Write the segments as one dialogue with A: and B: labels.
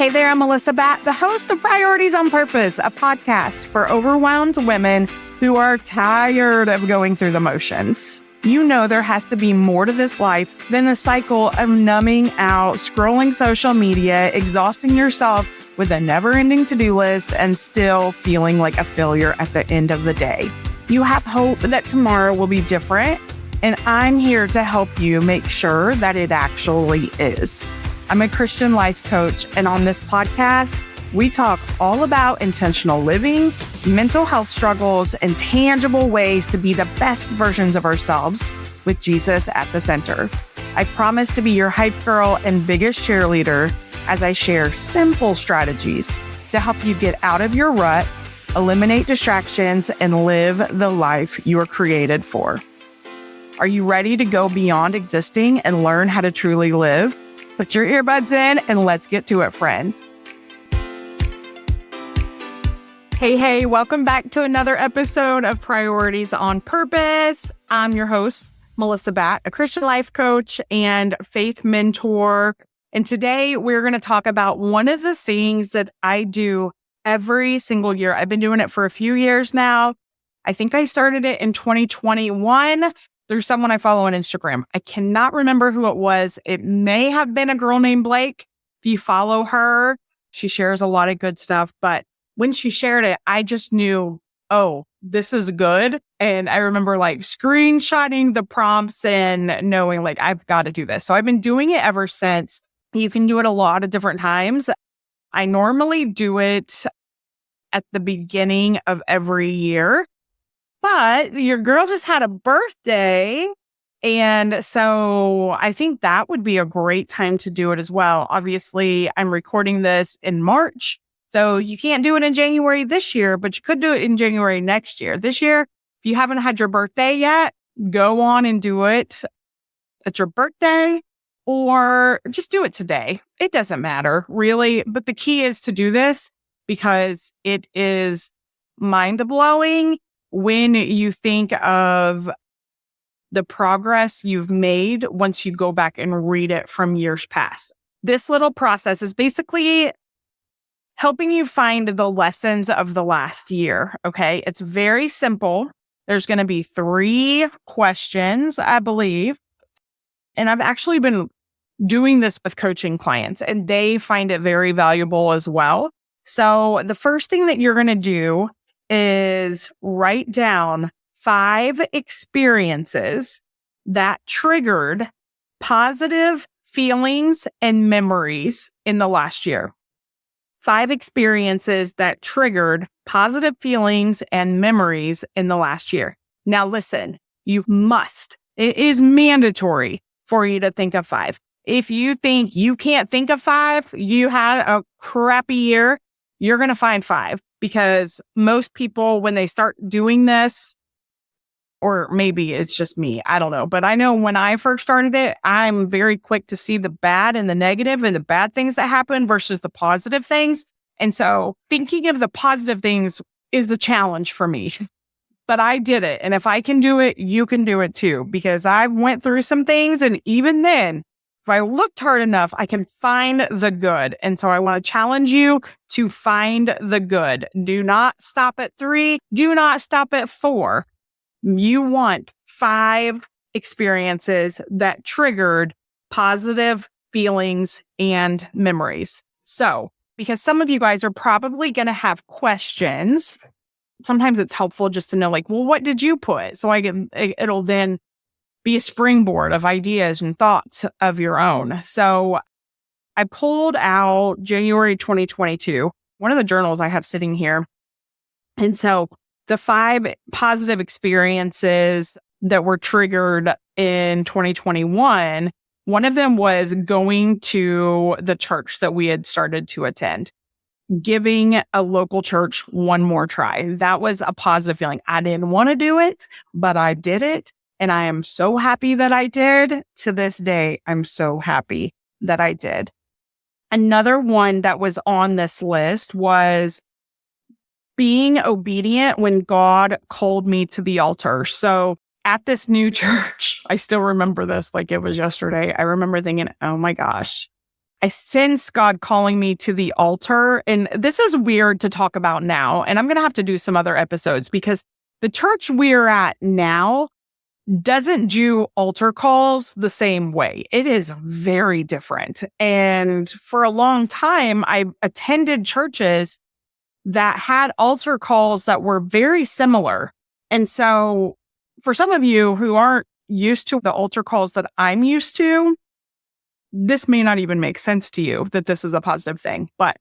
A: Hey there, I'm Melissa Batt, the host of Priorities on Purpose, a podcast for overwhelmed women who are tired of going through the motions. You know there has to be more to this life than the cycle of numbing out, scrolling social media, exhausting yourself with a never-ending to-do list, and still feeling like a failure at the end of the day. You have hope that tomorrow will be different, and I'm here to help you make sure that it actually is. I'm a Christian life coach, and on this podcast, we talk all about intentional living, mental health struggles, and tangible ways to be the best versions of ourselves with Jesus at the center. I promise to be your hype girl and biggest cheerleader as I share simple strategies to help you get out of your rut, eliminate distractions, and live the life you were created for. Are you ready to go beyond existing and learn how to truly live? Put your earbuds in and let's get to it, friend. Hey, welcome back to another episode of Priorities on Purpose. I'm your host, Melissa Batt, a Christian life coach and faith mentor. And today we're going to talk about one of the things that I do every single year. I've been doing it for a few years now. I think I started it in 2021 through someone I follow on Instagram. I cannot remember who it was. It may have been a girl named Blake. If you follow her, she shares a lot of good stuff. But when she shared it, I just knew, oh, this is good. And I remember like screenshotting the prompts and knowing like, I've got to do this. So I've been doing it ever since. You can do it a lot of different times. I normally do it at the beginning of every year. But your girl just had a birthday, and so I think that would be a great time to do it as well. Obviously, I'm recording this in March, so you can't do it in January this year, but you could do it in January next year. This year, if you haven't had your birthday yet, go on and do it at your birthday, or just do it today. It doesn't matter, really, but the key is to do this because it is mind-blowing when you think of the progress you've made once you go back and read it from years past. This little process is basically helping you find the lessons of the last year, okay? It's very simple. There's going to be 3 questions, I believe. And I've actually been doing this with coaching clients, and they find it very valuable as well. So the first thing that you're going to do is write down 5 experiences that triggered positive feelings and memories in the last year. 5 experiences that triggered positive feelings and memories in the last year. Now listen, it is mandatory for you to think of 5. If you think you can't think of 5, you had a crappy year, you're going to find 5. Because most people, when they start doing this, or maybe it's just me, I don't know. But I know when I first started it, I'm very quick to see the bad and the negative and the bad things that happen versus the positive things. And so thinking of the positive things is a challenge for me. But I did it. And if I can do it, you can do it too. Because I went through some things. And even then, if I looked hard enough, I can find the good. And so I want to challenge you to find the good. Do not stop at 3. Do not stop at 4. You want 5 experiences that triggered positive feelings and memories. So, because some of you guys are probably going to have questions, sometimes it's helpful just to know like, well, what did you put? So it'll then be a springboard of ideas and thoughts of your own. So I pulled out January 2022, one of the journals I have sitting here. And so the 5 positive experiences that were triggered in 2021, one of them was going to the church that we had started to attend, giving a local church one more try. That was a positive feeling. I didn't want to do it, but I did it. And I am so happy that I did. To this day, I'm so happy that I did. Another one that was on this list was being obedient when God called me to the altar. So at this new church, I still remember this like it was yesterday. I remember thinking, oh my gosh, I sense God calling me to the altar. And this is weird to talk about now. And I'm going to have to do some other episodes because the church we're at now doesn't do altar calls the same way. It is very different. And for a long time, I attended churches that had altar calls that were very similar. And so for some of you who aren't used to the altar calls that I'm used to, this may not even make sense to you that this is a positive thing, but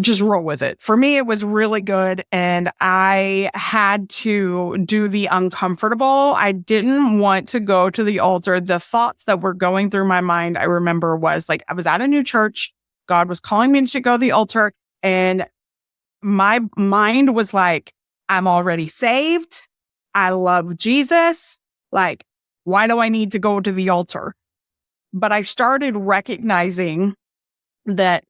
A: just roll with it. For me, it was really good. And I had to do the uncomfortable. I didn't want to go to the altar. The thoughts that were going through my mind, I remember was like, I was at a new church. God was calling me to go to the altar. And my mind was like, I'm already saved. I love Jesus. Like, why do I need to go to the altar? But I started recognizing that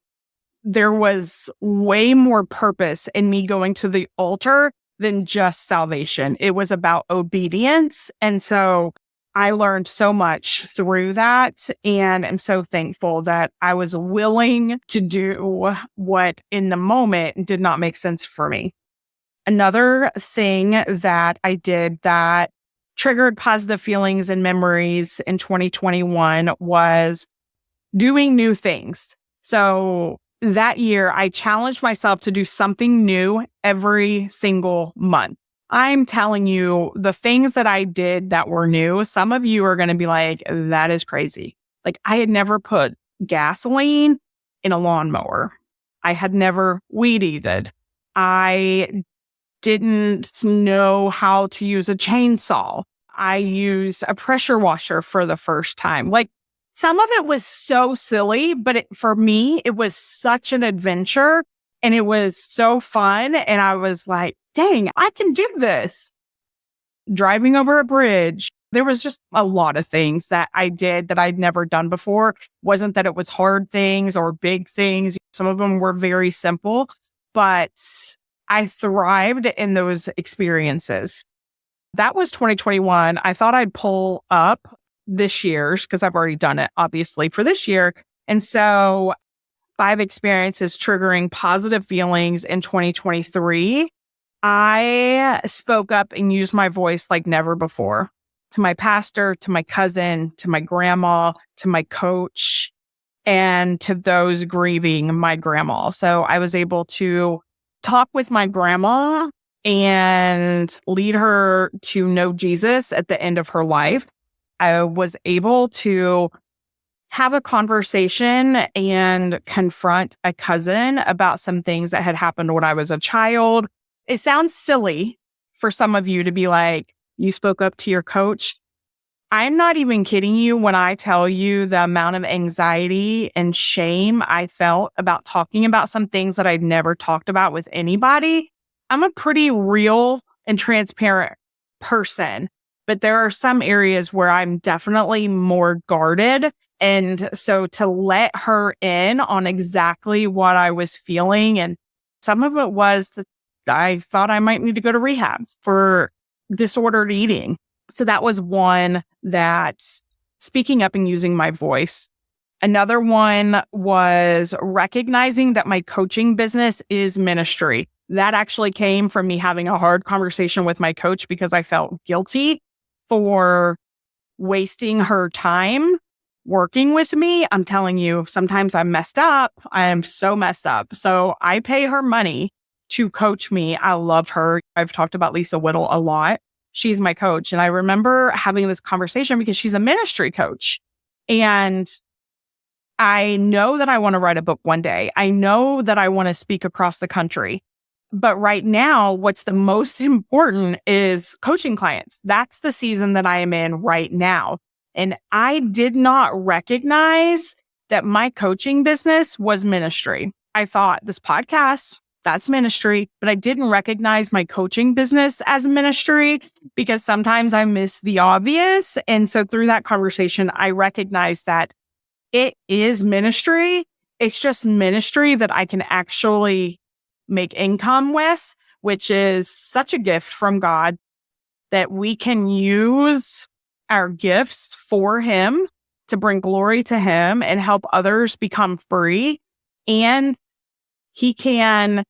A: there was way more purpose in me going to the altar than just salvation. It was about obedience. And so I learned so much through that. And I'm so thankful that I was willing to do what in the moment did not make sense for me. Another thing that I did that triggered positive feelings and memories in 2021 was doing new things. So that year, I challenged myself to do something new every single month. I'm telling you, the things that I did that were new, some of you are going to be like, that is crazy. Like, I had never put gasoline in a lawnmower. I had never weed eated. I didn't know how to use a chainsaw. I used a pressure washer for the first time. Like, some of it was so silly, but for me, it was such an adventure and it was so fun. And I was like, dang, I can do this. Driving over a bridge. There was just a lot of things that I did that I'd never done before. Wasn't that it was hard things or big things. Some of them were very simple, but I thrived in those experiences. That was 2021. I thought I'd pull up this year's because I've already done it, obviously, for this year. And so 5 experiences triggering positive feelings in 2023. I spoke up and used my voice like never before to my pastor, to my cousin, to my grandma, to my coach, and to those grieving my grandma. So I was able to talk with my grandma and lead her to know Jesus at the end of her life. I was able to have a conversation and confront a cousin about some things that had happened when I was a child. It sounds silly for some of you to be like, you spoke up to your coach. I'm not even kidding you when I tell you the amount of anxiety and shame I felt about talking about some things that I'd never talked about with anybody. I'm a pretty real and transparent person, but there are some areas where I'm definitely more guarded. And so to let her in on exactly what I was feeling, and some of it was that I thought I might need to go to rehab for disordered eating. So that was one that speaking up and using my voice. Another one was recognizing that my coaching business is ministry. That actually came from me having a hard conversation with my coach because I felt guilty for wasting her time working with me. I'm telling you, sometimes I'm messed up. I am so messed up. So I pay her money to coach me. I love her. I've talked about Lisa Whittle a lot. She's my coach. And I remember having this conversation because she's a ministry coach. And I know that I want to write a book one day. I know that I want to speak across the country. But right now, what's the most important is coaching clients. That's the season that I am in right now. And I did not recognize that my coaching business was ministry. I thought this podcast, that's ministry, but I didn't recognize my coaching business as ministry because sometimes I miss the obvious. And so through that conversation, I recognized that it is ministry. It's just ministry that I can actually make income with, which is such a gift from God that we can use our gifts for Him to bring glory to him and help others become free. And he can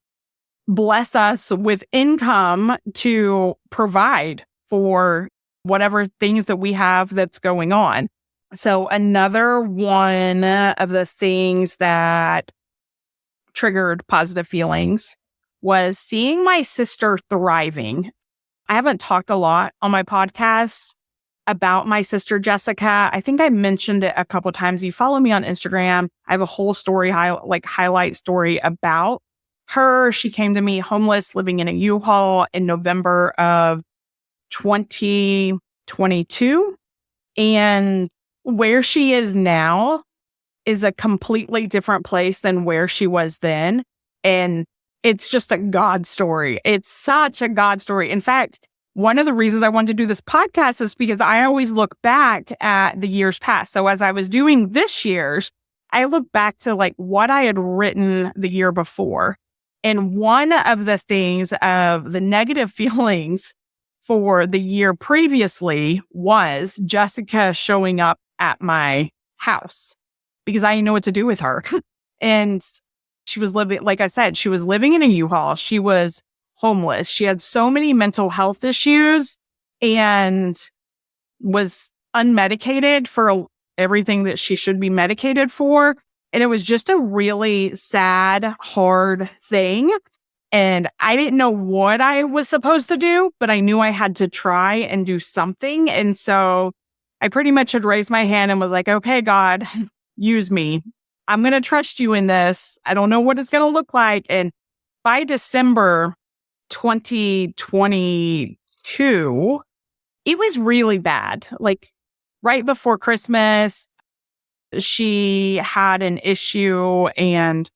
A: bless us with income to provide for whatever things that we have that's going on. So another one of the things that triggered positive feelings was seeing my sister thriving. I haven't talked a lot on my podcast about my sister, Jessica. I think I mentioned it a couple of times. You follow me on Instagram. I have a whole story, highlight story about her. She came to me homeless, living in a U-Haul in November of 2022. And where she is now is a completely different place than where she was then. And it's just a God story. It's such a God story. In fact, one of the reasons I wanted to do this podcast is because I always look back at the years past. So as I was doing this year's, I look back to like what I had written the year before. And one of the things of the negative feelings for the year previously was Jessica showing up at my house because I didn't know what to do with her. And she was living, like I said, she was living in a U-Haul. She was homeless. She had so many mental health issues and was unmedicated for everything that she should be medicated for. And it was just a really sad, hard thing. And I didn't know what I was supposed to do, but I knew I had to try and do something. And so I pretty much had raised my hand and was like, okay, God, use me. I'm going to trust you in this. I don't know what it's going to look like. And by December 2022, it was really bad. Like right before Christmas, she had an issue and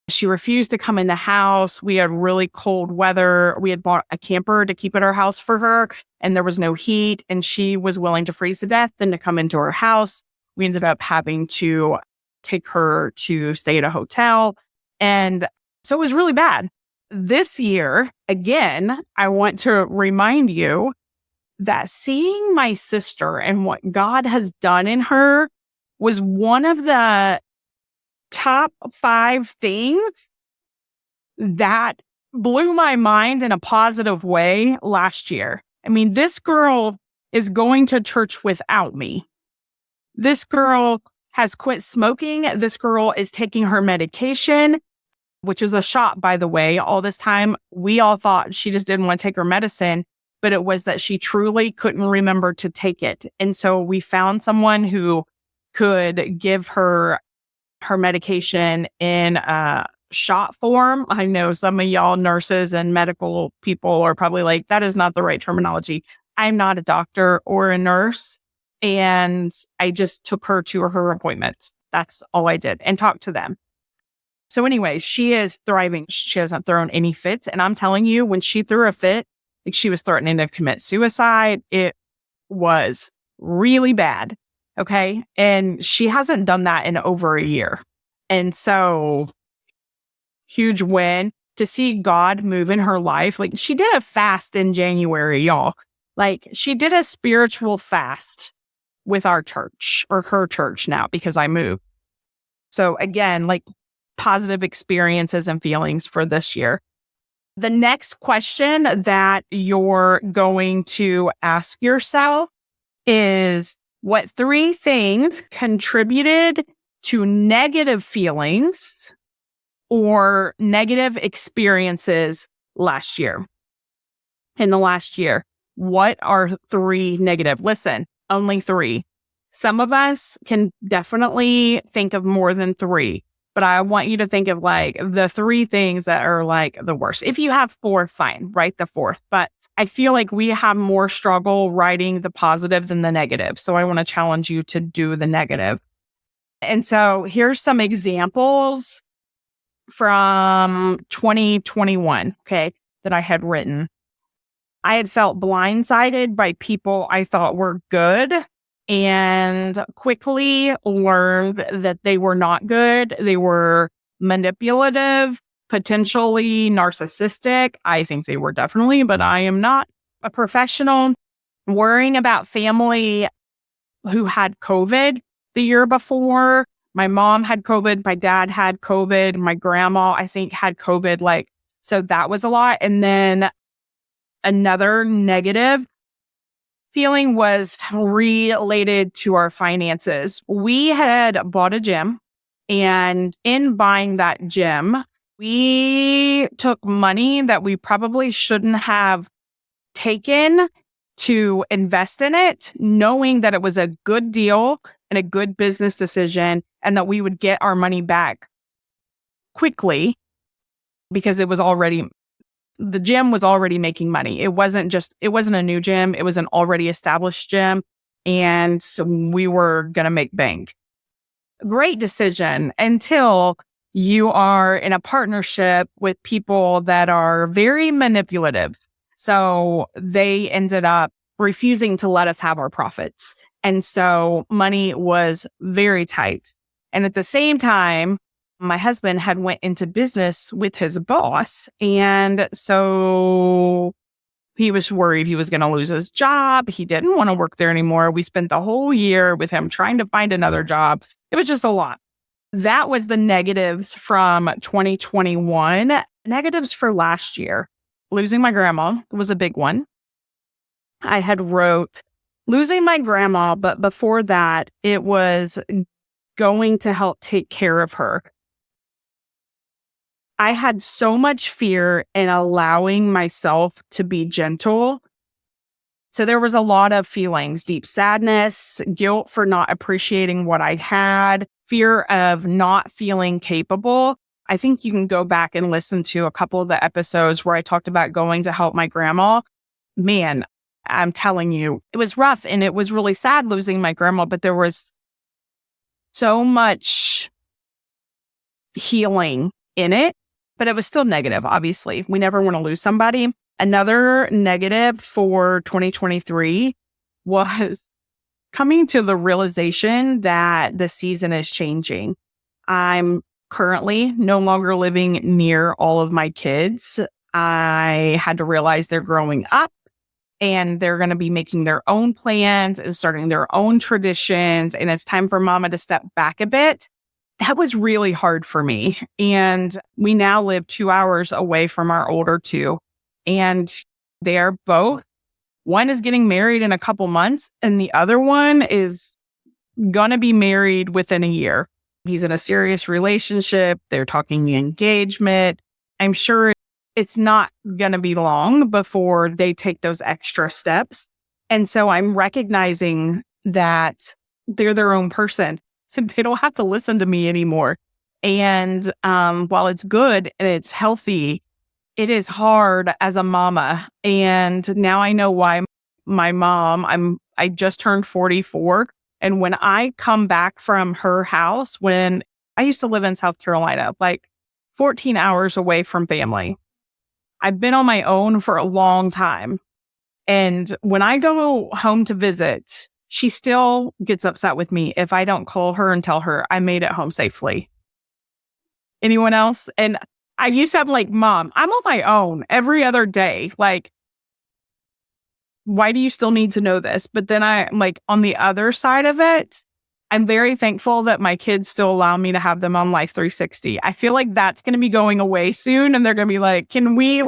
A: she refused to come in the house. We had really cold weather. We had bought a camper to keep at our house for her, and there was no heat, and she was willing to freeze to death than to come into our house. We ended up having to take her to stay at a hotel. And so it was really bad. This year, again, I want to remind you that seeing my sister and what God has done in her was one of the top 5 things that blew my mind in a positive way last year. I mean, this girl is going to church without me. This girl has quit smoking. This girl is taking her medication, which is a shot, by the way. All this time, we all thought she just didn't want to take her medicine, but it was that she truly couldn't remember to take it. And so we found someone who could give her medication in a shot form. I know some of y'all nurses and medical people are probably like, that is not the right terminology. I'm not a doctor or a nurse. And I just took her to her appointments. That's all I did, and talked to them. So anyway, she is thriving. She hasn't thrown any fits. And I'm telling you, when she threw a fit, like she was threatening to commit suicide, it was really bad. Okay. And she hasn't done that in over a year. And so huge win to see God move in her life. Like she did a fast in January, y'all. Like she did a spiritual fast with our church, or her church now, because I moved. So again, like positive experiences and feelings for this year. The next question that you're going to ask yourself is, what 3 things contributed to negative feelings or negative experiences last year? In the last year, what are 3 negative? Listen, only 3. Some of us can definitely think of more than 3, but I want you to think of like the 3 things that are like the worst. If you have 4, fine, write the 4th. But I feel like we have more struggle writing the positive than the negative. So I want to challenge you to do the negative. And so here's some examples from 2021, okay, that I had written. I had felt blindsided by people I thought were good and quickly learned that they were not good. They were manipulative, potentially narcissistic. I think they were definitely, but I am not a professional. Worrying about family who had COVID the year before. My mom had COVID. My dad had COVID. My grandma, I think, had COVID. So that was a lot. And then another negative feeling was related to our finances. We had bought a gym, and in buying that gym, we took money that we probably shouldn't have taken to invest in it, knowing that it was a good deal and a good business decision and that we would get our money back quickly because the gym was already making money. It wasn't a new gym. It was an already established gym. And so we were going to make bank. Great decision until you are in a partnership with people that are very manipulative. So they ended up refusing to let us have our profits. And so money was very tight. And at the same time, my husband had went into business with his boss. And so he was worried he was going to lose his job. He didn't want to work there anymore. We spent the whole year with him trying to find another job. It was just a lot. That was the negatives from 2021. Negatives for last year. Losing my grandma was a big one. I had wrote losing my grandma, but before that, it was going to help take care of her. I had so much fear in allowing myself to be gentle. So there was a lot of feelings, deep sadness, guilt for not appreciating what I had, fear of not feeling capable. I think you can go back and listen to a couple of the episodes where I talked about going to help my grandma. Man, I'm telling you, it was rough and it was really sad losing my grandma, but there was so much healing in it. But it was still negative, obviously. We never want to lose somebody. Another negative for 2023 was coming to the realization that the season is changing. I'm currently no longer living near all of my kids. I had to realize they're growing up and they're going to be making their own plans and starting their own traditions. And it's time for mama to step back a bit. That was really hard for me. And we now live 2 hours away from our older two. And they are both, one is getting married in a couple months, and the other one is going to be married within a year. He's in a serious relationship. They're talking the engagement. I'm sure it's not going to be long before they take those extra steps. And so I'm recognizing that they're their own person. They don't have to listen to me anymore. And while it's good and it's healthy, it is hard as a mama. And now I know why my mom, I just turned 44. And when I come back from her house, when I used to live in South Carolina, 14 hours away from family, I've been on my own for a long time. And when I go home to visit, she still gets upset with me if I don't call her and tell her I made it home safely. Anyone else? And I used to have Mom, I'm on my own every other day. Why do you still need to know this? But then I'm on the other side of it, I'm very thankful that my kids still allow me to have them on Life 360. I feel like that's going to be going away soon. And they're going to be can we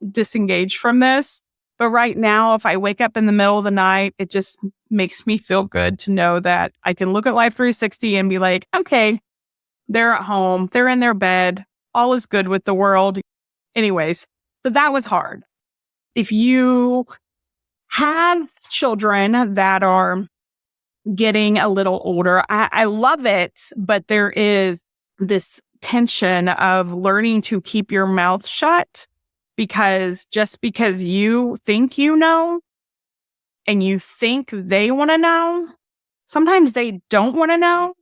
A: disengage from this? But right now, if I wake up in the middle of the night, it just makes me feel good to know that I can look at Life 360 and be okay, they're at home, they're in their bed, all is good with the world. Anyways, but that was hard. If you have children that are getting a little older, I love it, but there is this tension of learning to keep your mouth shut. Because just because you think you know and you think they want to know, sometimes they don't want to know,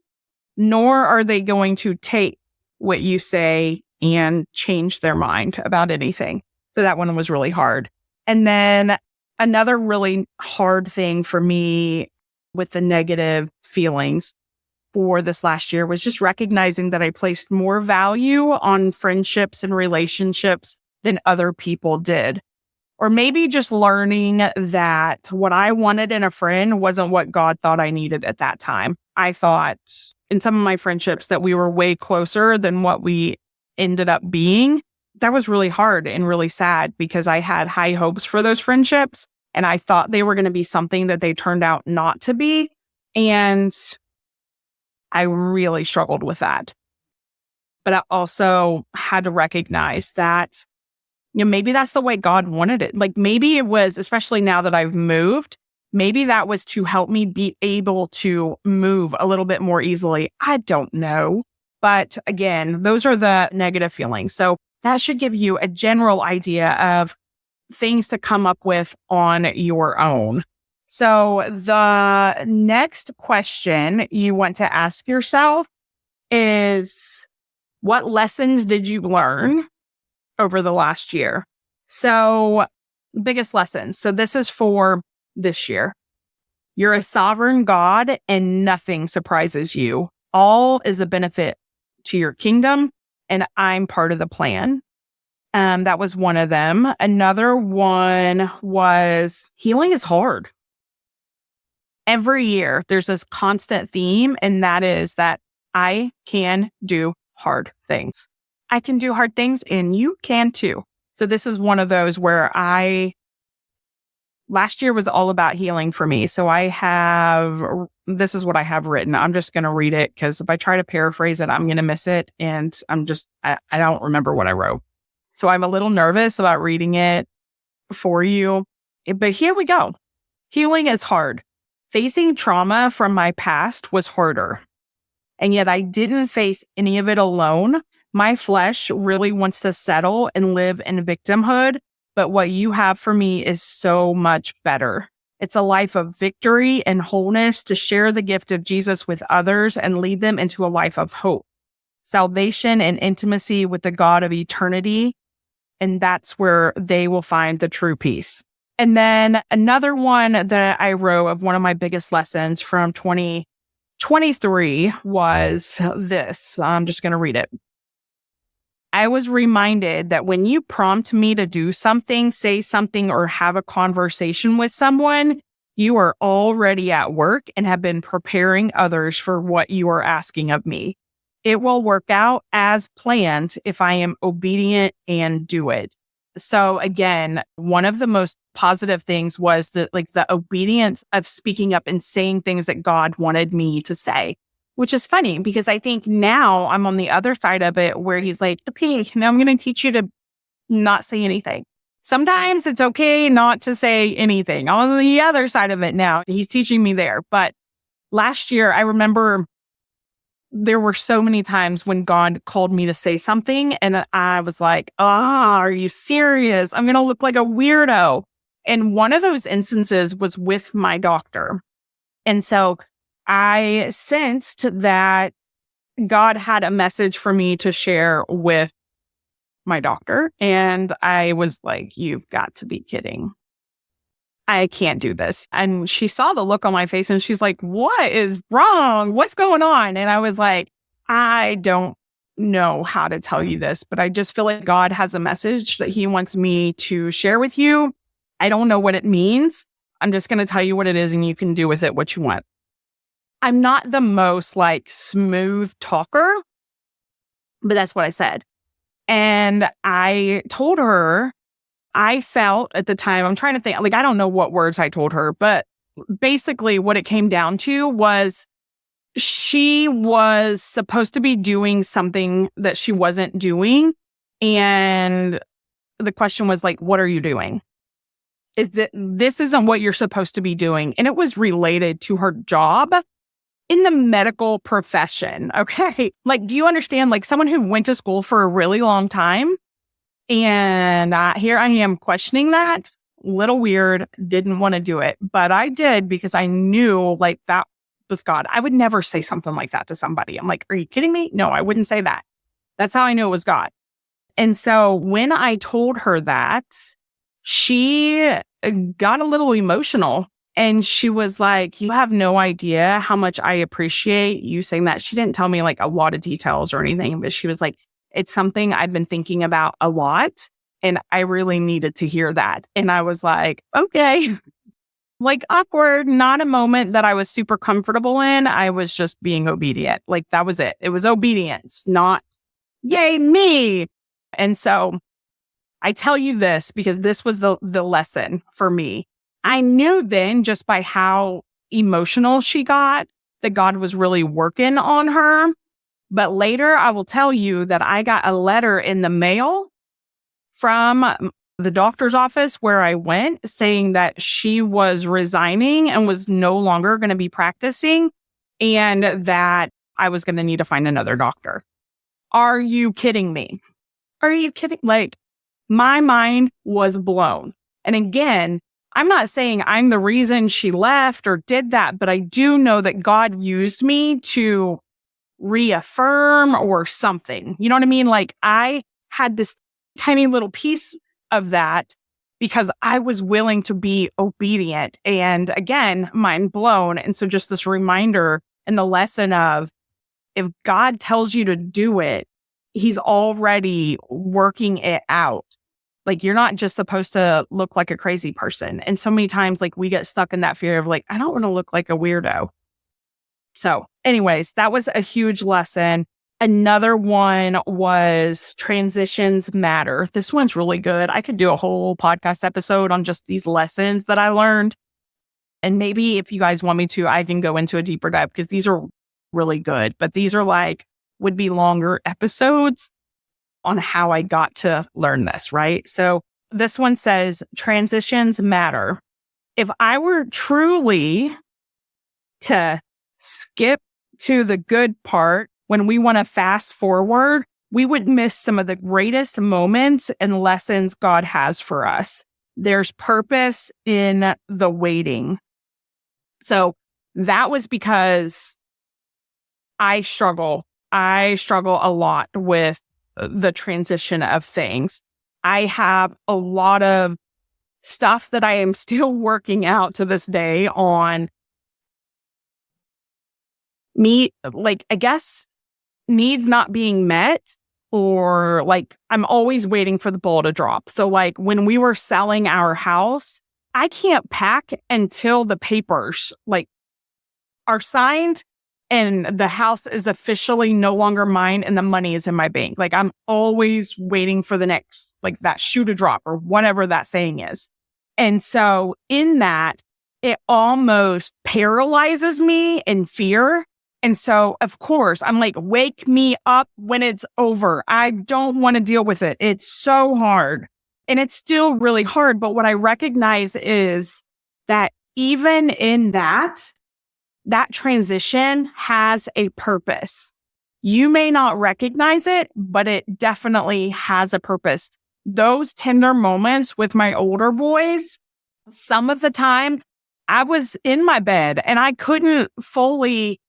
A: nor are they going to take what you say and change their mind about anything. So that one was really hard. And then another really hard thing for me with the negative feelings for this last year was just recognizing that I placed more value on friendships and relationships than other people did. Or maybe just learning that what I wanted in a friend wasn't what God thought I needed at that time. I thought in some of my friendships that we were way closer than what we ended up being. That was really hard and really sad because I had high hopes for those friendships and I thought they were going to be something that they turned out not to be. And I really struggled with that. But I also had to recognize that, maybe that's the way God wanted it. Like maybe it was, especially now that I've moved, maybe that was to help me be able to move a little bit more easily. I don't know. But again, those are the negative feelings. So that should give you a general idea of things to come up with on your own. So the next question you want to ask yourself is, what lessons did you learn over the last year? So biggest lessons. So this is for this year. You're a sovereign God and nothing surprises you. All is a benefit to your kingdom and I'm part of the plan. That was one of them. Another one was healing is hard. Every year there's this constant theme, and that is that I can do hard things. I can do hard things and you can too. So this is one of those where last year was all about healing for me. So this is what I have written. I'm just going to read it because if I try to paraphrase it, I'm going to miss it. And I don't remember what I wrote. So I'm a little nervous about reading it for you. But here we go. Healing is hard. Facing trauma from my past was harder. And yet I didn't face any of it alone. My flesh really wants to settle and live in victimhood. But what you have for me is so much better. It's a life of victory and wholeness to share the gift of Jesus with others and lead them into a life of hope, salvation, and intimacy with the God of eternity. And that's where they will find the true peace. And then another one that I wrote of one of my biggest lessons from 2023 was this. I'm just going to read it. I was reminded that when you prompt me to do something, say something, or have a conversation with someone, you are already at work and have been preparing others for what you are asking of me. It will work out as planned if I am obedient and do it. So again, one of the most positive things was the obedience of speaking up and saying things that God wanted me to say. Which is funny because I think now I'm on the other side of it where he's like, okay, now I'm going to teach you to not say anything. Sometimes it's okay not to say anything. On the other side of it now, he's teaching me there. But last year, I remember there were so many times when God called me to say something and I was like, are you serious? I'm going to look like a weirdo. And one of those instances was with my doctor. And so I sensed that God had a message for me to share with my doctor. And I was like, you've got to be kidding. I can't do this. And she saw the look on my face and she's like, what is wrong? What's going on? And I was like, I don't know how to tell you this, but I just feel like God has a message that he wants me to share with you. I don't know what it means. I'm just going to tell you what it is and you can do with it what you want. I'm not the most smooth talker, but that's what I said. And I told her, I felt at the time, I'm trying to think, I don't know what words I told her, but basically what it came down to was she was supposed to be doing something that she wasn't doing. And the question was what are you doing? Is that this isn't what you're supposed to be doing. And it was related to her job in the medical profession. Okay. Do you understand? Someone who went to school for a really long time. And here I am questioning that. Little weird. Didn't want to do it. But I did because I knew that was God. I would never say something like that to somebody. I'm like, are you kidding me? No, I wouldn't say that. That's how I knew it was God. And so when I told her that, she got a little emotional. And she was like, you have no idea how much I appreciate you saying that. She didn't tell me a lot of details or anything, but she was like, it's something I've been thinking about a lot. And I really needed to hear that. And I was like, okay, like awkward, not a moment that I was super comfortable in. I was just being obedient. Like that was it. It was obedience, not yay, me. And so I tell you this because this was the lesson for me. I knew then just by how emotional she got that God was really working on her. But later I will tell you that I got a letter in the mail from the doctor's office where I went saying that she was resigning and was no longer going to be practicing and that I was going to need to find another doctor. Are you kidding me? Are you kidding? Like, my mind was blown. And again, I'm not saying I'm the reason she left or did that, but I do know that God used me to reaffirm or something. You know what I mean? Like I had this tiny little piece of that because I was willing to be obedient. And again, mind blown. And so just this reminder and the lesson of if God tells you to do it, he's already working it out. Like you're not just supposed to look like a crazy person. And so many times like we get stuck in that fear of like, I don't want to look like a weirdo. So anyways, that was a huge lesson. Another one was transitions matter. This one's really good. I could do a whole podcast episode on just these lessons that I learned. And maybe if you guys want me to, I can go into a deeper dive because these are really good. But these are like, would be longer episodes on how I got to learn this, right? So this one says transitions matter. If I were truly to skip to the good part when we want to fast forward, we would miss some of the greatest moments and lessons God has for us. There's purpose in the waiting. So that was because I struggle a lot with the transition of things. I have a lot of stuff that I am still working out to this day on me, like, I guess needs not being met, or like, I'm always waiting for the ball to drop. So like when we were selling our house, I can't pack until the papers like are signed and the house is officially no longer mine and the money is in my bank. Like I'm always waiting for the next, like that shoe to drop or whatever that saying is. And so in that, it almost paralyzes me in fear. And so, of course, I'm like, wake me up when it's over. I don't want to deal with it. It's so hard. And it's still really hard. But what I recognize is that even in that transition has a purpose. You may not recognize it, but it definitely has a purpose. Those tender moments with my older boys, some of the time I was in my bed and I couldn't fully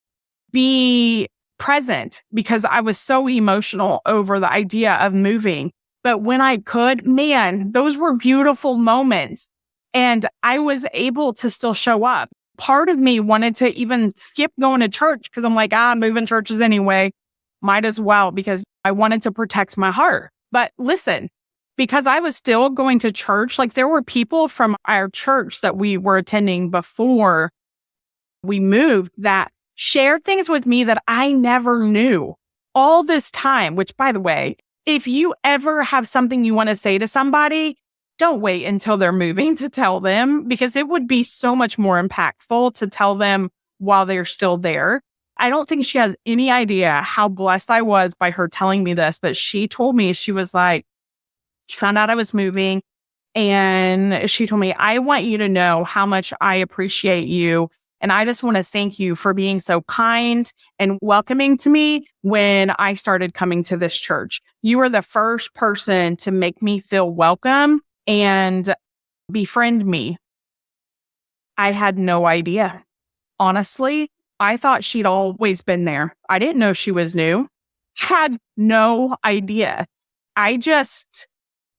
A: be present because I was so emotional over the idea of moving. But when I could, man, those were beautiful moments. And I was able to still show up. Part of me wanted to even skip going to church because I'm like, I'm moving churches anyway. Might as well, because I wanted to protect my heart. But listen, because I was still going to church, like there were people from our church that we were attending before we moved that shared things with me that I never knew all this time, which by the way, if you ever have something you want to say to somebody, don't wait until they're moving to tell them, because it would be so much more impactful to tell them while they're still there. I don't think she has any idea how blessed I was by her telling me this, but she told me, she was like, she found out I was moving and she told me, I want you to know how much I appreciate you. And I just want to thank you for being so kind and welcoming to me when I started coming to this church. You were the first person to make me feel welcome and befriend me. I had no idea. Honestly, I thought she'd always been there. I didn't know she was new. Had no idea. I just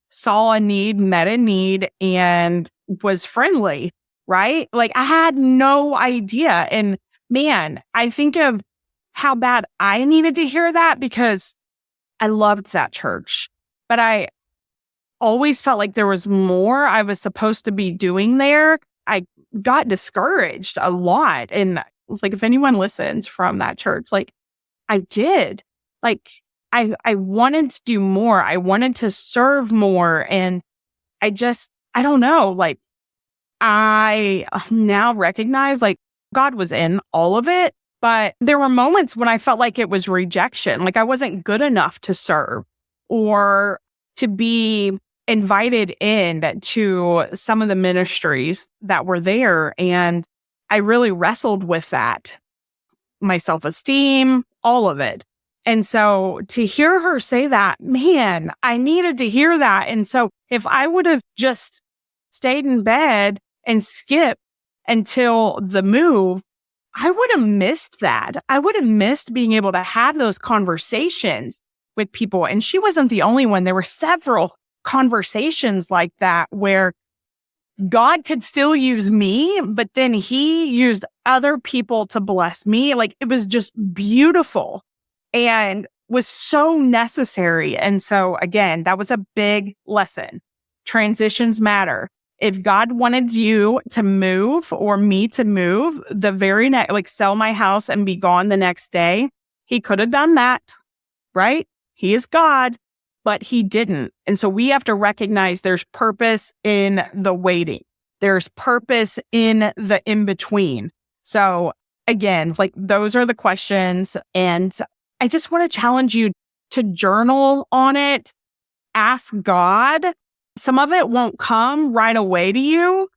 A: saw a need, met a need, and was friendly, right? Like I had no idea. And man, I think of how bad I needed to hear that because I loved that church. But always felt like there was more I was supposed to be doing there. I got discouraged a lot. And like, if anyone listens from that church, like I did, like I wanted to do more. I wanted to serve more. And I don't know, like I now recognize like God was in all of it, but there were moments when I felt like it was rejection, like I wasn't good enough to serve or to be invited in to some of the ministries that were there. And I really wrestled with that, my self-esteem, all of it. And so to hear her say that, man, I needed to hear that. And so if I would have just stayed in bed and skipped until the move, I would have missed that. I would have missed being able to have those conversations with people. And she wasn't the only one. There were several conversations like that where God could still use me, but then he used other people to bless me. Like it was just beautiful and was so necessary. And so again, that was a big lesson. Transitions matter. If God wanted you to move or me to move the very next, like sell my house and be gone the next day, he could have done that, right? He is God, but he didn't. And so we have to recognize there's purpose in the waiting. There's purpose in the in-between. So again, like those are the questions. And I just want to challenge you to journal on it. Ask God. Some of it won't come right away to you.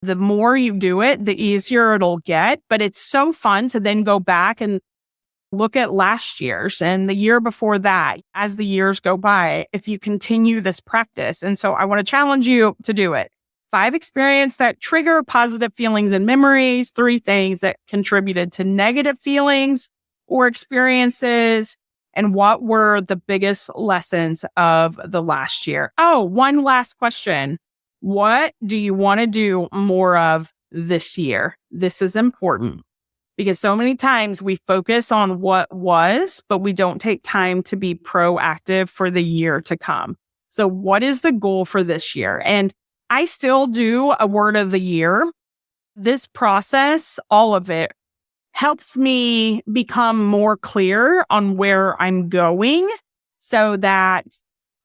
A: The more you do it, the easier it'll get. But it's so fun to then go back and look at last year's and the year before that as the years go by, if you continue this practice. And so I want to challenge you to do it. 5 experiences that trigger positive feelings and memories. 3 things that contributed to negative feelings or experiences. And what were the biggest lessons of the last year? Oh, one last question. What do you want to do more of this year? This is important because so many times we focus on what was, but we don't take time to be proactive for the year to come. So what is the goal for this year? And I still do a word of the year. This process, all of it, helps me become more clear on where I'm going so that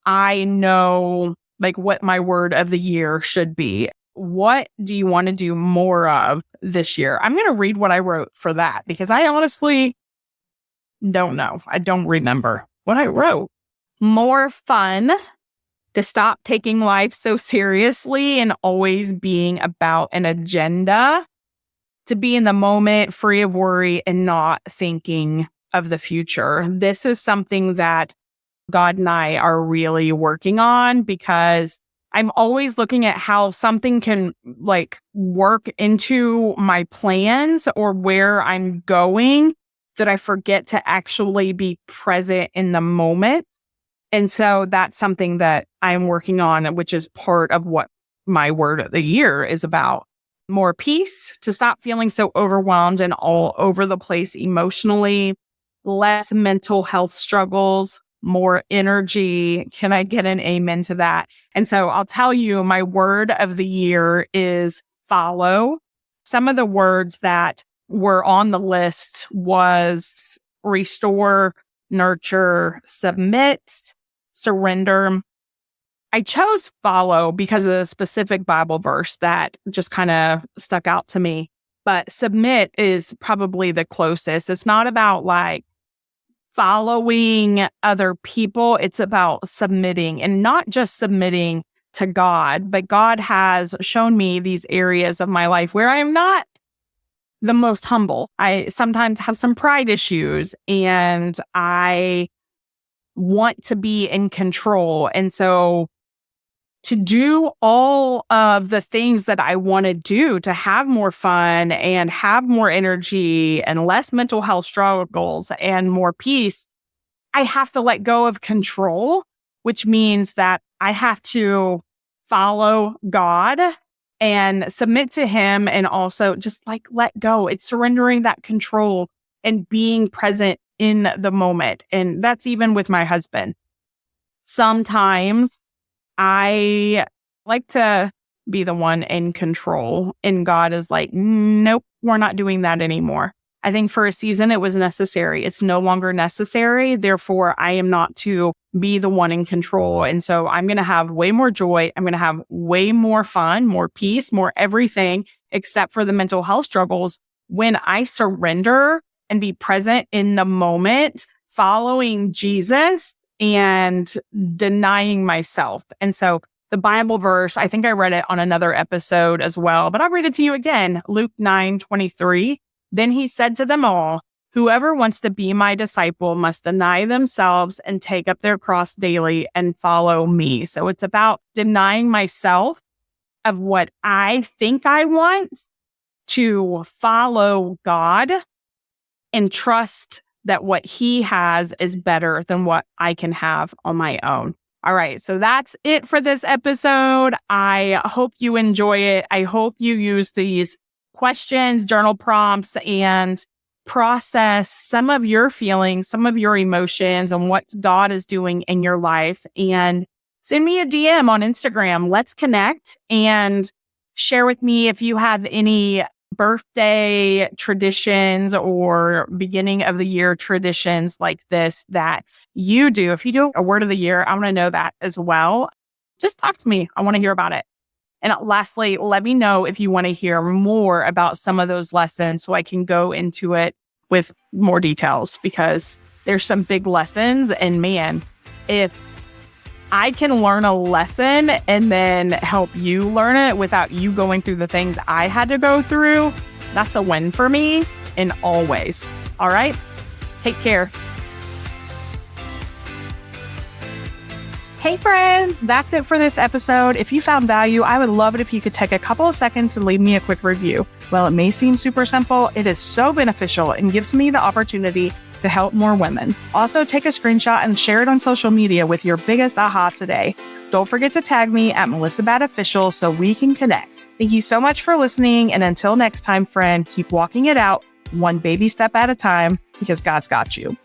A: I know like what my word of the year should be. What do you want to do more of this year? I'm going to read what I wrote for that because I honestly don't know. I don't remember what I wrote. More fun, to stop taking life so seriously and always being about an agenda, to be in the moment, free of worry and not thinking of the future. This is something that God and I are really working on because I'm always looking at how something can like work into my plans or where I'm going that I forget to actually be present in the moment. And so that's something that I'm working on, which is part of what my word of the year is about. More peace, to stop feeling so overwhelmed and all over the place emotionally, less mental health struggles, more energy. Can I get an amen to that? And so I'll tell you, my word of the year is follow. Some of the words that were on the list was restore, nurture, submit, surrender. I chose follow because of a specific Bible verse that just kind of stuck out to me. But submit is probably the closest. It's not about like following other people. It's about submitting, and not just submitting to God, but God has shown me these areas of my life where I am not the most humble. I sometimes have some pride issues and I want to be in control. And so to do all of the things that I want to do to have more fun and have more energy and less mental health struggles and more peace, I have to let go of control, which means that I have to follow God and submit to him and also just like let go. It's surrendering that control and being present in the moment. And that's even with my husband. Sometimes I like to be the one in control. And God is like, nope, we're not doing that anymore. I think for a season it was necessary. It's no longer necessary. Therefore, I am not to be the one in control. And so I'm going to have way more joy. I'm going to have way more fun, more peace, more everything, except for the mental health struggles when I surrender and be present in the moment, following Jesus and denying myself. And so the Bible verse, I think I read it on another episode as well, but I'll read it to you again. Luke 9:23. Then he said to them all, whoever wants to be my disciple must deny themselves and take up their cross daily and follow me. So it's about denying myself of what I think I want to follow God and trust that what he has is better than what I can have on my own. All right. So that's it for this episode. I hope you enjoy it. I hope you use these questions, journal prompts, and process some of your feelings, some of your emotions, and what God is doing in your life. And send me a DM on Instagram. Let's connect and share with me if you have any birthday traditions or beginning of the year traditions like this that you do. If you do a word of the year, I want to know that as well. Just talk to me. I want to hear about it. And lastly, let me know if you want to hear more about some of those lessons so I can go into it with more details, because there's some big lessons. And man, if I can learn a lesson and then help you learn it without you going through the things I had to go through, that's a win for me in all ways. All right. Take care. Hey friend, that's it for this episode. If you found value, I would love it if you could take a couple of seconds and leave me a quick review. While it may seem super simple, it is so beneficial and gives me the opportunity to help more women. Also, take a screenshot and share it on social media with your biggest aha today. Don't forget to tag me at Melissa Bat Official so we can connect. Thank you so much for listening. And until next time, friend, keep walking it out one baby step at a time, because God's got you.